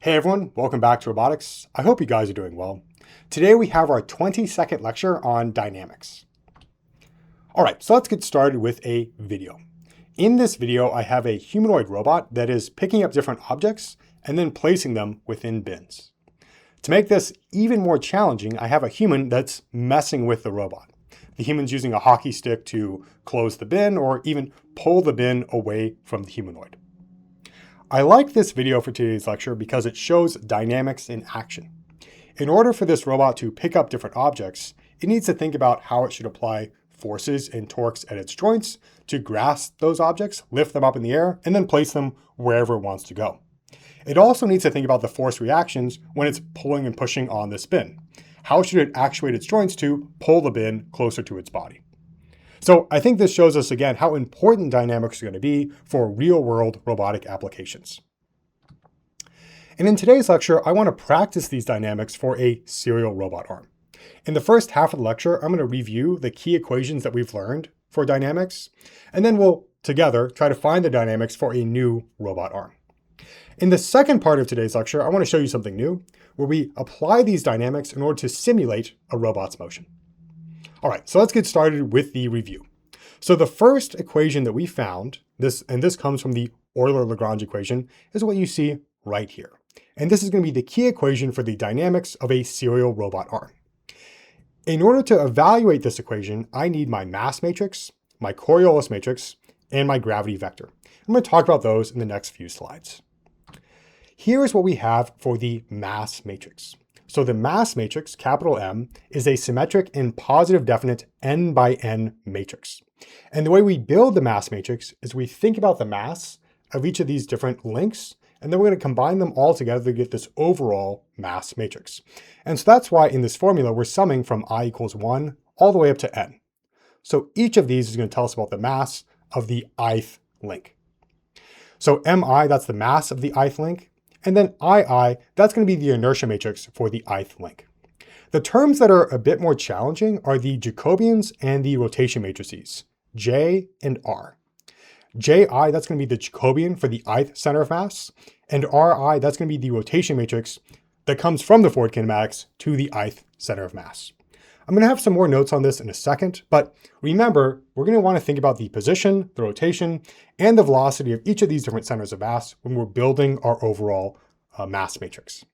Hey everyone, welcome back to Robotics. I hope you guys are doing well. Today we have our 20-second lecture on dynamics. All right, so let's get started with a video. In this video, I have a humanoid robot that is picking up different objects and then placing them within bins. To make this even more challenging, I have a human that's messing with the robot. The human's using a hockey stick to close the bin or even pull the bin away from the humanoid. I like this video for today's lecture because it shows dynamics in action. In order for this robot to pick up different objects, it needs to think about how it should apply forces and torques at its joints to grasp those objects, lift them up in the air, and then place them wherever it wants to go. It also needs to think about the force reactions when it's pulling and pushing on this bin. How should it actuate its joints to pull the bin closer to its body? So I think this shows us again how important dynamics are going to be for real-world robotic applications. And in today's lecture, I want to practice these dynamics for a serial robot arm. In the first half of the lecture, I'm going to review the key equations that we've learned for dynamics, and then we'll together try to find the dynamics for a new robot arm. In the second part of today's lecture, I want to show you something new, where we apply these dynamics in order to simulate a robot's motion. All right, so let's get started with the review. So the first equation that we found, this comes from the Euler-Lagrange equation, is what you see right here. And this is going to be the key equation for the dynamics of a serial robot arm. In order to evaluate this equation, I need my mass matrix, my Coriolis matrix, and my gravity vector. I'm going to talk about those in the next few slides. Here's what we have for the mass matrix. So the mass matrix, capital M, is a symmetric and positive definite n by n matrix. And the way we build the mass matrix is we think about the mass of each of these different links, and then we're going to combine them all together to get this overall mass matrix. And so that's why in this formula, we're summing from I equals 1 all the way up to n. So each of these is going to tell us about the mass of the ith link. So mi, that's the mass of the ith link. And then II, that's going to be the inertia matrix for the ith link. The terms that are a bit more challenging are the Jacobians and the rotation matrices, J and R. Ji, that's going to be the Jacobian for the ith center of mass, and Ri, that's going to be the rotation matrix that comes from the forward kinematics to the ith center of mass. I'm going to have some more notes on this in a second, but remember, we're going to want to think about the position, the rotation, and the velocity of each of these different centers of mass when we're building our overall mass matrix.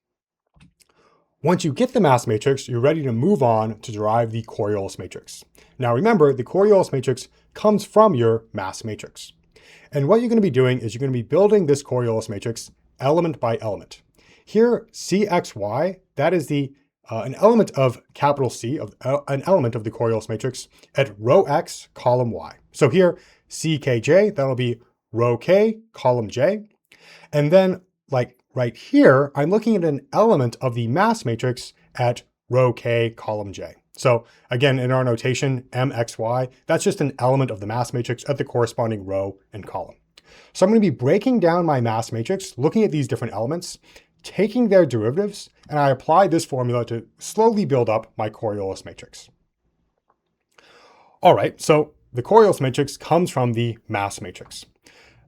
Once you get the mass matrix, you're ready to move on to derive the Coriolis matrix. Now remember, the Coriolis matrix comes from your mass matrix. And what you're going to be doing is you're going to be building this Coriolis matrix element by element. Here, CXY, that is an element of capital C, an element of the Coriolis matrix at row X, column Y. So here, CKJ, that'll be row K, column J. And then like right here, I'm looking at an element of the mass matrix at row K, column J. So again, in our notation, MXY, that's just an element of the mass matrix at the corresponding row and column. So I'm going to be breaking down my mass matrix, looking at these different elements, taking their derivatives, and I apply this formula to slowly build up my Coriolis matrix. All right, so the Coriolis matrix comes from the mass matrix.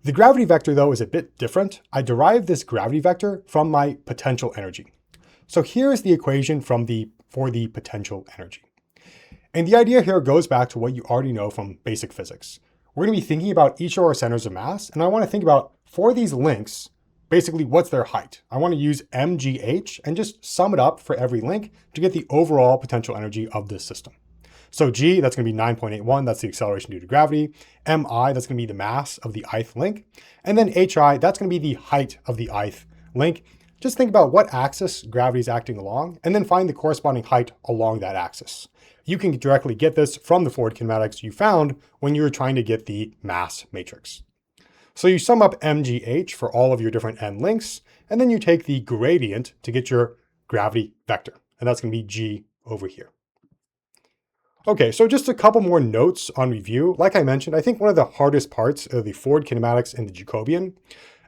The gravity vector, though, is a bit different. I derive this gravity vector from my potential energy. So here's the equation for the potential energy. And the idea here goes back to what you already know from basic physics. We're going to be thinking about each of our centers of mass, and I want to think about, for these links, basically what's their height. I want to use mgh and just sum it up for every link to get the overall potential energy of this system. So g, that's going to be 9.81, that's the acceleration due to gravity. Mi, that's going to be the mass of the ith link. And then hi, that's going to be the height of the ith link. Just think about what axis gravity is acting along, and then find the corresponding height along that axis. You can directly get this from the forward kinematics you found when you were trying to get the mass matrix. So you sum up mgh for all of your different n links, and then you take the gradient to get your gravity vector, and that's going to be g over here. Okay, so just a couple more notes on review. Like I mentioned, I think one of the hardest parts are the forward kinematics and the Jacobian.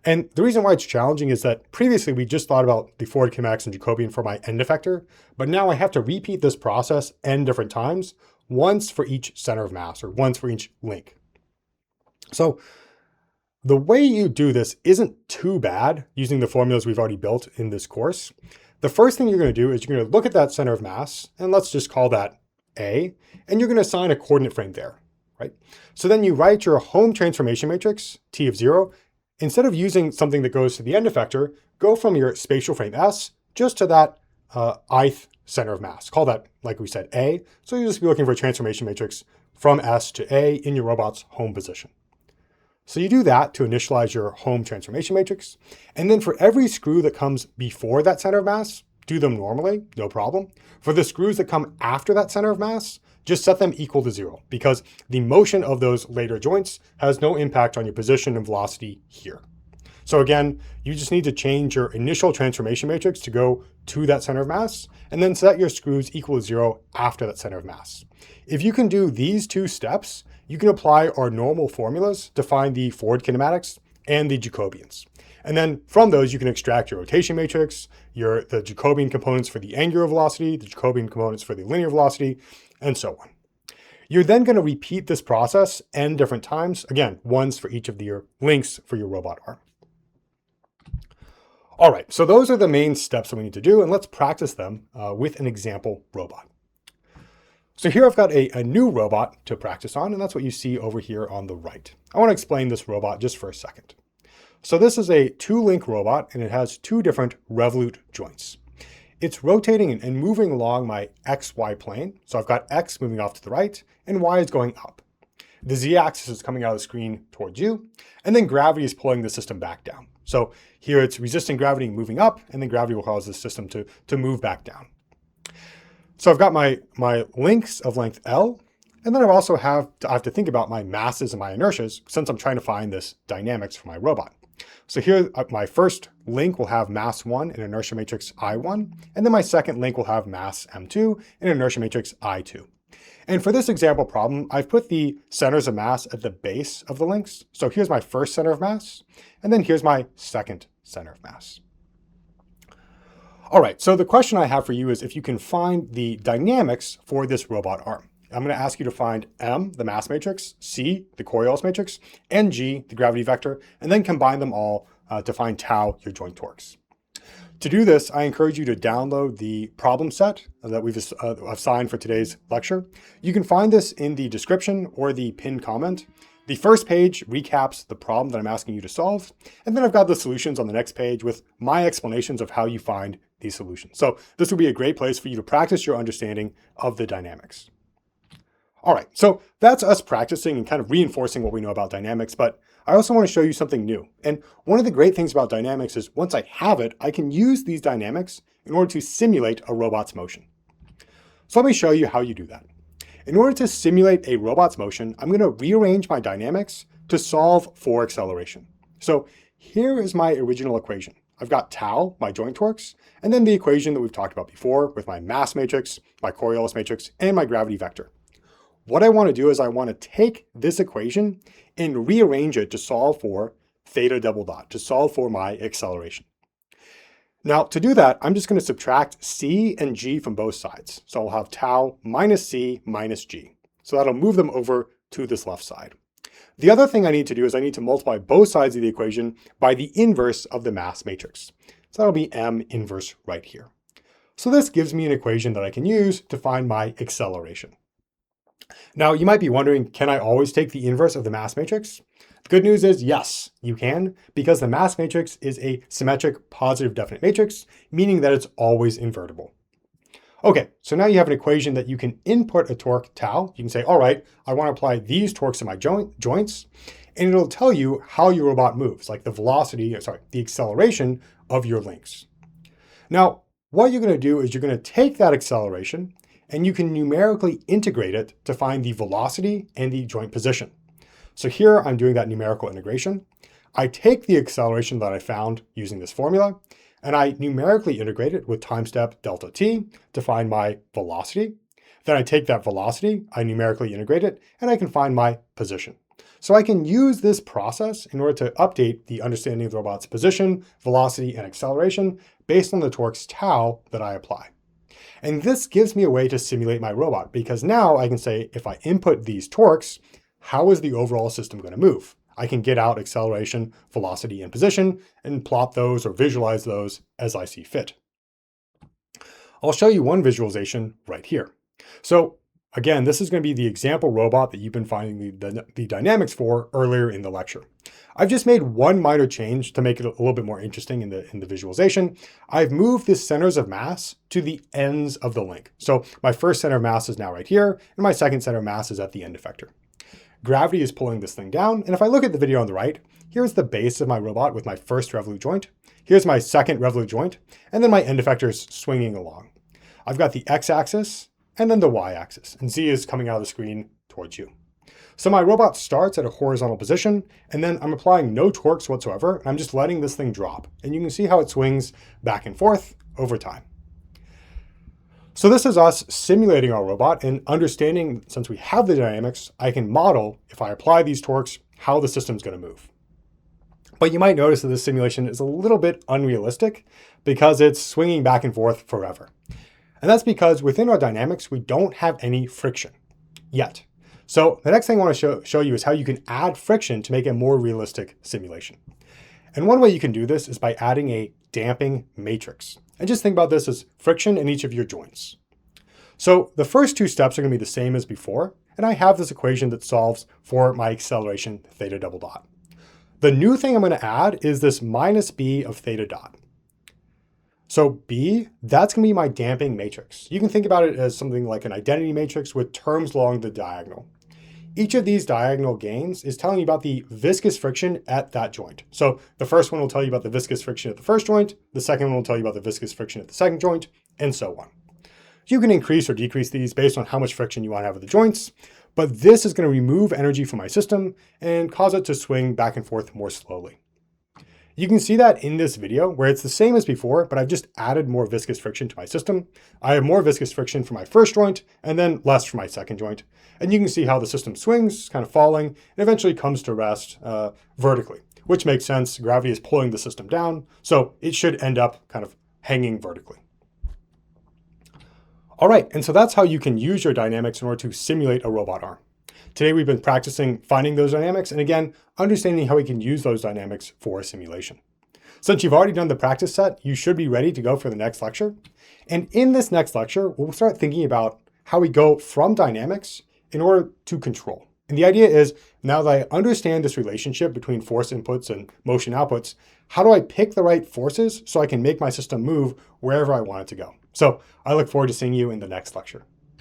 And the reason why it's challenging is that previously we just thought about the forward kinematics and Jacobian for my end effector, but now I have to repeat this process n different times, once for each center of mass or once for each link. So The way you do this isn't too bad using the formulas we've already built in this course. The first thing you're going to do is you're going to look at that center of mass, and let's just call that A, and you're going to assign a coordinate frame there, right? So then you write your home transformation matrix, T of 0. Instead of using something that goes to the end effector, go from your spatial frame S just to that ith center of mass. Call that, like we said, A. So you'll just be looking for a transformation matrix from S to A in your robot's home position. So you do that to initialize your home transformation matrix. And then for every screw that comes before that center of mass, do them normally, no problem. For the screws that come after that center of mass, just set them equal to 0 because the motion of those later joints has no impact on your position and velocity here. So again, you just need to change your initial transformation matrix to go to that center of mass, and then set your screws equal to 0 after that center of mass. If you can do these two steps, you can apply our normal formulas to find the forward kinematics and the Jacobians. And then from those, you can extract your rotation matrix, the Jacobian components for the angular velocity, the Jacobian components for the linear velocity, and so on. You're then going to repeat this process n different times, again, once for each of your links for your robot arm. All right, so those are the main steps that we need to do, and let's practice them with an example robot. So here I've got a new robot to practice on, and that's what you see over here on the right. I want to explain this robot just for a second. So this is a 2-link robot, and it has 2 different revolute joints. It's rotating and moving along my XY plane. So I've got X moving off to the right, and Y is going up. The Z-axis is coming out of the screen towards you, and then gravity is pulling the system back down. So here it's resisting gravity moving up, and then gravity will cause the system to move back down. So I've got my links of length L, and then I also have to think about my masses and my inertias since I'm trying to find this dynamics for my robot. So here my first link will have mass 1 and inertia matrix I1, and then my second link will have mass M2 and inertia matrix I2. And for this example problem, I've put the centers of mass at the base of the links. So here's my first center of mass, and then here's my second center of mass. All right, so the question I have for you is if you can find the dynamics for this robot arm. I'm going to ask you to find M, the mass matrix, C, the Coriolis matrix, and G, the gravity vector, and then combine them all to find tau, your joint torques. To do this, I encourage you to download the problem set that we've assigned for today's lecture. You can find this in the description or the pinned comment. The first page recaps the problem that I'm asking you to solve, and then I've got the solutions on the next page with my explanations of how you find these solutions. So this will be a great place for you to practice your understanding of the dynamics. All right, so that's us practicing and kind of reinforcing what we know about dynamics, but I also want to show you something new. And one of the great things about dynamics is once I have it, I can use these dynamics in order to simulate a robot's motion. So let me show you how you do that. In order to simulate a robot's motion, I'm going to rearrange my dynamics to solve for acceleration. So here is my original equation. I've got tau, my joint torques, and then the equation that we've talked about before with my mass matrix, my Coriolis matrix, and my gravity vector. What I want to do is I want to take this equation and rearrange it to solve for theta double dot, to solve for my acceleration. Now to do that, I'm just going to subtract C and G from both sides. So I'll have tau minus C minus G. So that'll move them over to this left side. The other thing I need to do is I need to multiply both sides of the equation by the inverse of the mass matrix. So that'll be M inverse right here. So this gives me an equation that I can use to find my acceleration. Now, you might be wondering, can I always take the inverse of the mass matrix? The good news is yes, you can, because the mass matrix is a symmetric positive definite matrix, meaning that it's always invertible. Okay, so now you have an equation that you can input a torque tau. You can say, all right, I want to apply these torques to my joints, and it'll tell you how your robot moves, like the acceleration of your links. Now, what you're going to do is you're going to take that acceleration and you can numerically integrate it to find the velocity and the joint position. So here I'm doing that numerical integration. I take the acceleration that I found using this formula, and I numerically integrate it with time step delta t to find my velocity. Then I take that velocity, I numerically integrate it, and I can find my position. So I can use this process in order to update the understanding of the robot's position, velocity, and acceleration based on the torques tau that I apply. And this gives me a way to simulate my robot because now I can say if I input these torques, how is the overall system going to move? I can get out acceleration, velocity, and position and plot those or visualize those as I see fit. I'll show you one visualization right here. So again, this is going to be the example robot that you've been finding the dynamics for earlier in the lecture. I've just made one minor change to make it a little bit more interesting in the visualization. I've moved the centers of mass to the ends of the link. So my first center of mass is now right here, and my second center of mass is at the end effector. Gravity is pulling this thing down, and if I look at the video on the right, here's the base of my robot with my first revolute joint. Here's my second revolute joint, and then my end effectors swinging along. I've got the x-axis and then the y-axis, and Z is coming out of the screen towards you. So my robot starts at a horizontal position, and then I'm applying no torques whatsoever, and I'm just letting this thing drop. And you can see how it swings back and forth over time. So this is us simulating our robot and understanding, since we have the dynamics, I can model, if I apply these torques, how the system's going to move. But you might notice that this simulation is a little bit unrealistic because it's swinging back and forth forever. And that's because within our dynamics, we don't have any friction yet. So the next thing I want to show you is how you can add friction to make a more realistic simulation. And one way you can do this is by adding a damping matrix. And just think about this as friction in each of your joints. So the first two steps are going to be the same as before, and I have this equation that solves for my acceleration theta double dot. The new thing I'm going to add is this minus b of theta dot. So B, that's going to be my damping matrix. You can think about it as something like an identity matrix with terms along the diagonal. Each of these diagonal gains is telling you about the viscous friction at that joint. So the first one will tell you about the viscous friction at the first joint, the second one will tell you about the viscous friction at the second joint, and so on. You can increase or decrease these based on how much friction you want to have with the joints, but this is going to remove energy from my system and cause it to swing back and forth more slowly. You can see that in this video where it's the same as before, but I've just added more viscous friction to my system. I have more viscous friction for my first joint and then less for my second joint. And you can see how the system swings, kind of falling, and eventually comes to rest vertically, which makes sense. Gravity is pulling the system down, so it should end up kind of hanging vertically. All right, and so that's how you can use your dynamics in order to simulate a robot arm. Today, we've been practicing finding those dynamics and again, understanding how we can use those dynamics for a simulation. Since you've already done the practice set, you should be ready to go for the next lecture. And in this next lecture, we'll start thinking about how we go from dynamics in order to control. And the idea is, now that I understand this relationship between force inputs and motion outputs, how do I pick the right forces so I can make my system move wherever I want it to go? So I look forward to seeing you in the next lecture.